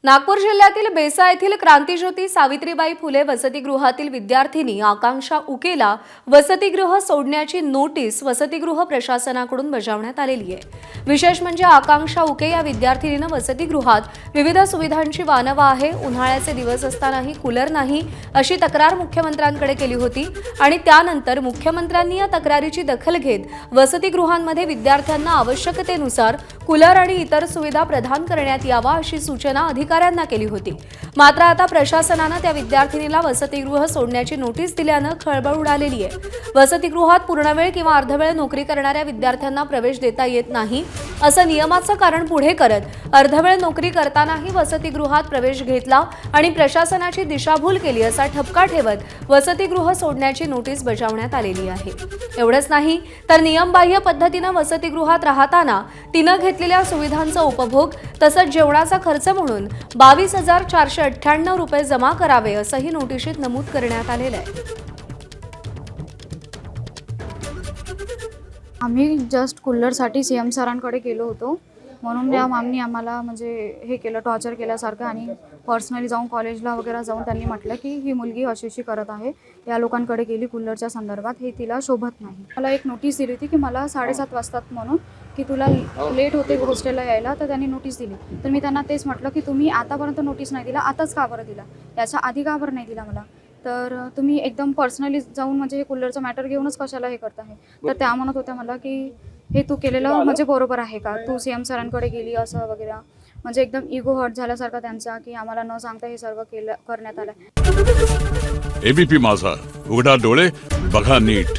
नागपूर जिल्ह्यातील बेसा येथील क्रांतिज्योती सावित्रीबाई फुले वसतिगृहातील विद्यार्थिनी आकांक्षा उकेला वसतिगृह सोडण्याची नोटीस वसतिगृह प्रशासनाकडून बजावण्यात आलेली आहे। विशेष म्हणजे आकांक्षा उके या विद्यार्थिनीने वसतिगृहात विविध सुविधांची वानवा आहे, उन्हाळ्याचे दिवस असतानाही कूलर नाही अशी तक्रार मुख्यमंत्र्यांकडे केली होती आणि त्यानंतर मुख्यमंत्र्यांनी या तक्रारीची दखल घेत वसतिगृहांमध्ये विद्यार्थ्यांना आवश्यकतेनुसार कूलर आणि इतर सुविधा प्रदान करण्यात यावा अशी सूचना अधिकाऱ्यांना केली होती। मात्र आता प्रशासनाने त्या विद्यार्थिनीला वसतिगृह सोडण्याची नोटीस दिल्याने खळबळ उडालेली आहे। वसतिगृहात पूर्णवेळ किंवा अर्धवेळ नोकरी करणाऱ्या विद्यार्थ्यांना प्रवेश देता येत नाही असं नियमाचं कारण पुढे करत अर्धवेळ नोकरी करतानाही वसतिगृहात प्रवेश घेतला आणि प्रशासनाची दिशाभूल केली असा ठपका ठेवत वसतिगृह सोडण्याची नोटीस बजावण्यात आलेली आहे। एवढंच नाही तर नियमबाह्य पद्धतीने वसतिगृहात राहताना तिने घेतलेल्या सुविधांचा उपभोग तसंच जेवणाचा खर्च म्हणून 22,498 रुपये जमा करावे असंही नोटिशीत नमूद करण्यात आलेलं आहे। आम्ही जस्ट कूलरसाठी सीएम सरांकडे गेलो होतो, म्हणून या मॅमनी आम्हाला म्हणजे हे केलं, टॉर्चर केल्यासारखं आणि पर्सनली जाऊन कॉलेजला वगैरे जाऊन त्यांनी म्हटलं की ही मुलगी अशी करत आहे, या लोकांकडे गेली कूलरच्या संदर्भात, हे तिला शोभत नाही। मला एक नोटीस दिली होती की मला 7:30 वाजतात म्हणून की तुला लेट होते हॉस्टेलला यायला, तर त्यांनी नोटीस दिली। तर मी त्यांना तेच म्हटलं की तुम्ही आतापर्यंत नोटीस नाही दिला, आताच का बरं दिला, याच्या आधी का बरं नाही दिला मला, तर तुम्ही एकदम पर्सनली जाऊन म्हणजे हे कूलरचं मॅटर घेऊनच कशाला हे करत आहे। तर त्या म्हणत होत्या मला की हे तू केलेलं म्हणजे बरोबर आहे का, तू सीएम सरांकडे गेली असं वगैरे, म्हणजे एकदम इगो हर्ट झाल्यासारखा त्यांचा की आम्हाला न सांगता हे सर्व करण्यात आलं। एबीपी माझा, उघडा डोळे बघा नीट।